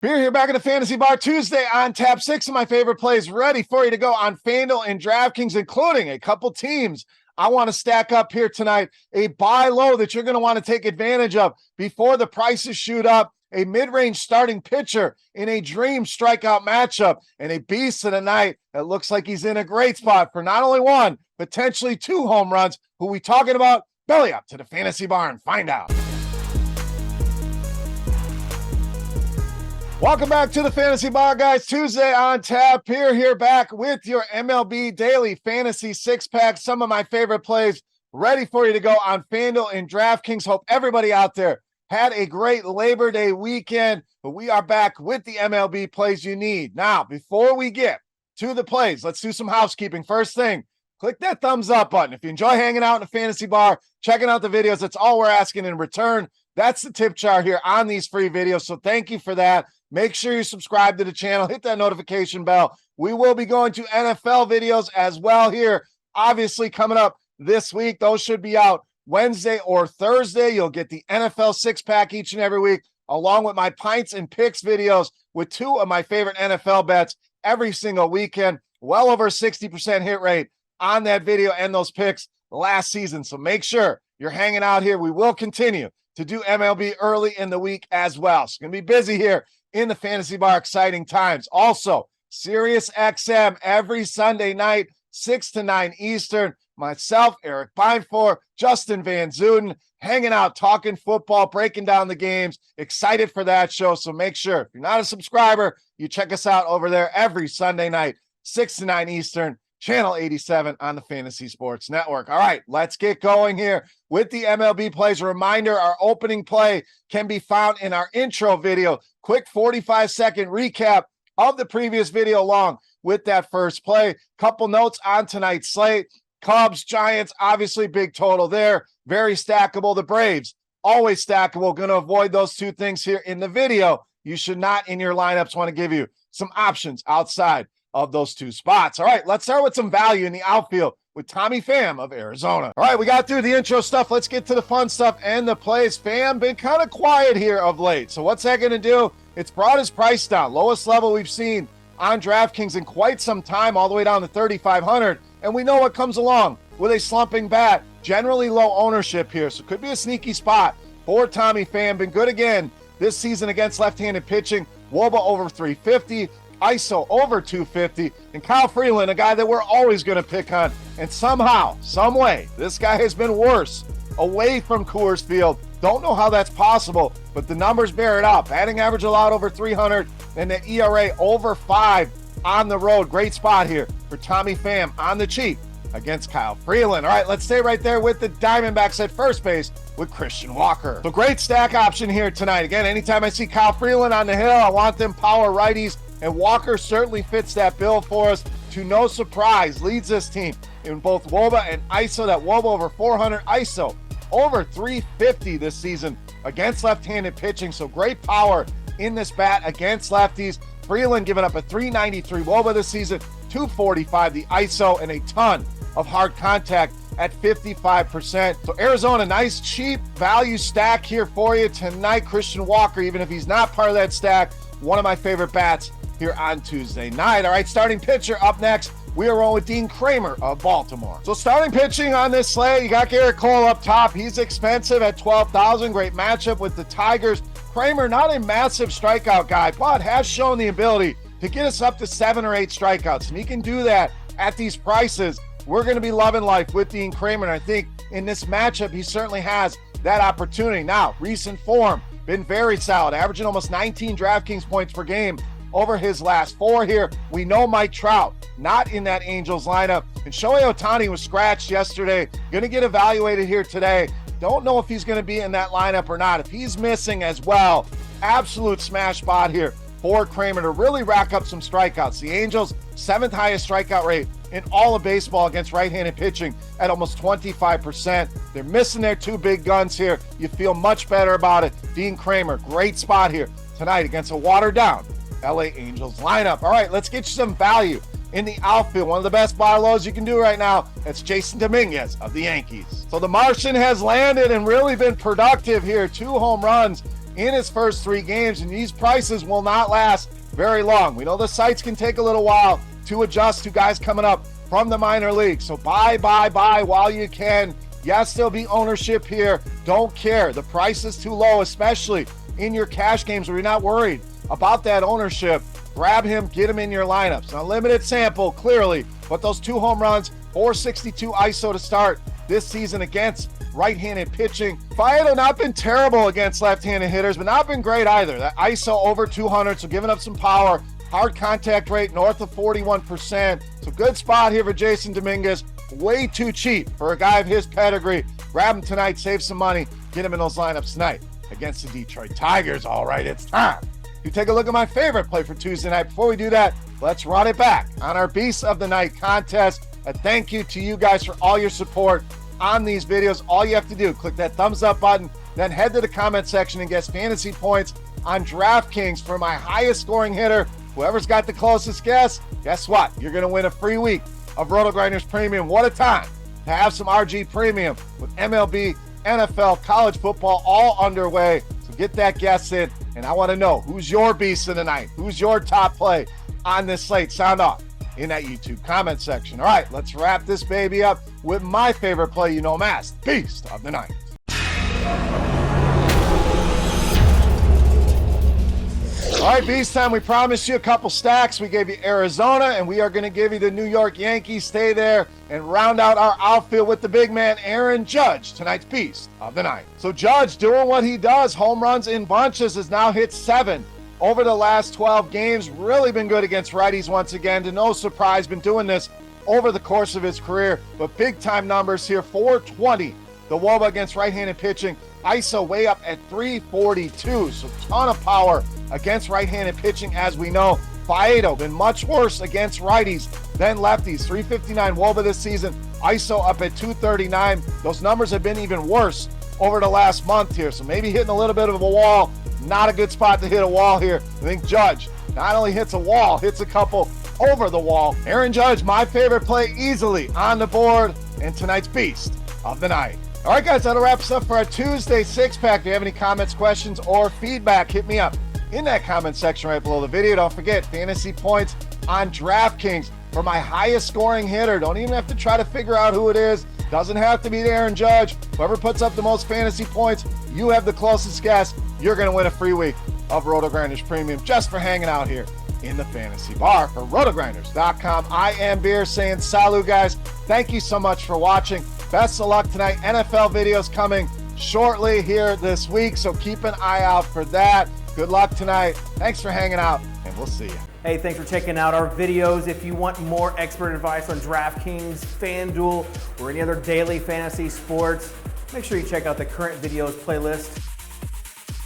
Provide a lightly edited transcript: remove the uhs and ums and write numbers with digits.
Beer here back at the Fantasy Bar Tuesday on tap. 6 of my favorite plays ready for you to go on FanDuel and DraftKings, including a couple teams I want to stack up here tonight. A buy low that you're going to want to take advantage of before the prices shoot up. A mid-range starting pitcher in a dream strikeout matchup, and a beast of the night that looks like he's in a great spot for not only one, potentially two home runs. Who we talking about? Belly up to the Fantasy Bar and find out. Welcome back to the Fantasy Bar, guys. Tuesday on tap. Here back with your MLB Daily Fantasy Six-Pack. Some of my favorite plays ready for you to go on FanDuel and DraftKings. Hope everybody out there had a great Labor Day weekend, but we are back with the MLB plays you need. Now, before we get to the plays, let's do some housekeeping. First thing, click that thumbs up button. If you enjoy hanging out in the Fantasy Bar, checking out the videos, that's all we're asking in return. That's the tip jar here on these free videos, so thank you for that. Make sure you subscribe to the channel, hit that notification bell. We will be going to NFL videos as well here, obviously coming up this week. Those should be out Wednesday or Thursday. You'll get the NFL six-pack each and every week, along with my pints and picks videos with two of my favorite NFL bets every single weekend. Well over 60% hit rate on that video and those picks last season. So make sure you're hanging out here. We will continue to do MLB early in the week as well. It's going to be busy here in the Fantasy Bar, exciting times. Also, Sirius XM every Sunday night, 6 to 9 Eastern. Myself, Eric Beinfor, Justin Van Zuden, hanging out, talking football, breaking down the games. Excited for that show. So make sure, if you're not a subscriber, you check us out over there every Sunday night, 6 to 9 Eastern, channel 87 on the Fantasy Sports Network. All right, let's get going here with the MLB plays. A reminder, our opening play can be found in our intro video. Quick 45-second recap of the previous video along with that first play. Couple notes on tonight's slate. Cubs, Giants, obviously big total there. Very stackable. The Braves, always stackable. Going to avoid those two things here in the video. You should not in your lineups want to give you some options outside of those two spots. All right, let's start with some value in the outfield with Tommy Pham of Arizona. All right, we got through the intro stuff. Let's get to the fun stuff and the plays. Pham been kind of quiet here of late. So what's that going to do? It's brought his price down. Lowest level we've seen on DraftKings in quite some time, all the way down to 3,500. And we know what comes along with a slumping bat. Generally low ownership here. So could be a sneaky spot for Tommy Pham. Been good again this season against left-handed pitching. WOBA over 350. ISO over 250, and Kyle Freeland, a guy that we're always going to pick on. And somehow, some way, this guy has been worse away from Coors Field. Don't know how that's possible, but the numbers bear it out. Batting average allowed over 300, and the ERA over 5 on the road. Great spot here for Tommy Pham on the cheap against Kyle Freeland. All right, let's stay right there with the Diamondbacks at first base with Christian Walker. So great stack option here tonight. Again, anytime I see Kyle Freeland on the hill, I want them power righties. And Walker certainly fits that bill for us. To no surprise, leads this team in both WOBA and ISO. That WOBA over 400, ISO over 350 this season against left-handed pitching. So great power in this bat against lefties. Freeland giving up a 393 WOBA this season, 245 the ISO, and a ton of hard contact at 55%. So Arizona, nice cheap value stack here for you tonight. Christian Walker, even if he's not part of that stack, one of my favorite bats here on Tuesday night. All right, starting pitcher up next. We are rolling with Dean Kramer of Baltimore. So starting pitching on this slate, you got Garrett Cole up top. He's expensive at 12,000. Great matchup with the Tigers. Kramer, not a massive strikeout guy, but has shown the ability to get us up to 7 or 8 strikeouts. And he can do that at these prices. We're going to be loving life with Dean Kramer. And I think in this matchup, he certainly has that opportunity. Now, recent form, been very solid, averaging almost 19 DraftKings points per game over his last 4 here. We know Mike Trout not in that Angels lineup, and Shohei Ohtani was scratched yesterday. Going to get evaluated here today. Don't know if he's going to be in that lineup or not. If he's missing as well, absolute smash spot here for Kramer to really rack up some strikeouts. The Angels, 7th highest strikeout rate in all of baseball against right-handed pitching at almost 25%. They're missing their 2 big guns here. You feel much better about it. Dean Kramer, great spot here tonight against a watered-down LA Angels lineup. All right, let's get you some value in the outfield. One of the best buy lows you can do right now. That's Jason Dominguez of the Yankees. So the Martian has landed and really been productive here. 2 home runs in his first 3 games, and these prices will not last very long. We know the sites can take a little while to adjust to guys coming up from the minor league. So buy while you can. Yes, there'll be ownership here. Don't care. The price is too low, especially in your cash games where you're not worried about that ownership. Grab him, get him in your lineups. Now, limited sample, clearly, but those 2 home runs, 462 ISO to start this season against right-handed pitching. Faedo not been terrible against left-handed hitters, but not been great either. That ISO over 200, so giving up some power. Hard contact rate north of 41%. So good spot here for Jason Dominguez. Way too cheap for a guy of his pedigree. Grab him tonight, save some money, get him in those lineups tonight against the Detroit Tigers. All right, it's time. You take a look at my favorite play for Tuesday night. Before we do that, let's run it back on our Beast of the Night contest. A thank you to you guys for all your support on these videos. All you have to do, click that thumbs up button, then head to the comment section and guess fantasy points on DraftKings for my highest scoring hitter. Whoever's got the closest guess what? You're going to win a free week of RotoGrinders Premium. What a time to have some RG Premium with MLB, NFL, college football all underway. So get that guess in, and I want to know who's your beast of the night. Who's your top play on this slate? Sound off in that YouTube comment section. All right, let's wrap this baby up with my favorite play, you know, Mass, Beast of the Night. All right, Beast time. We promised you a couple stacks. We gave you Arizona, and we are going to give you the New York Yankees. Stay there and round out our outfield with the big man, Aaron Judge, tonight's Beast of the Night. So Judge doing what he does, home runs in bunches, has now hit 7 over the last 12 games. Really been good against righties once again. To no surprise, been doing this over the course of his career, but big time numbers here. 420, the WOBA against right-handed pitching. ISO way up at 342, so ton of power against right-handed pitching. As we know, Faedo been much worse against righties than lefties. 359 WOBA this season, ISO up at 239. Those numbers have been even worse over the last month here, so maybe hitting a little bit of a wall. Not a good spot to hit a wall here. I think Judge not only hits a wall, hits a couple over the wall. Aaron Judge, my favorite play, easily on the board, and tonight's Beast of the Night. All right, guys, that'll wrap us up for our Tuesday six-pack. If you have any comments, questions, or feedback, hit me up in that comment section right below the video. Don't forget, fantasy points on DraftKings for my highest scoring hitter. Don't even have to try to figure out who it is. Doesn't have to be Aaron Judge. Whoever puts up the most fantasy points, you have the closest guess. You're going to win a free week of RotoGrinders Premium just for hanging out here in the fantasy bar. For RotoGrinders.com, I am Beer saying salut, guys. Thank you so much for watching. Best of luck tonight. NFL videos coming shortly here this week, so keep an eye out for that. Good luck tonight. Thanks for hanging out, and we'll see you. Hey, thanks for checking out our videos. If you want more expert advice on DraftKings, FanDuel, or any other daily fantasy sports, make sure you check out the current videos playlist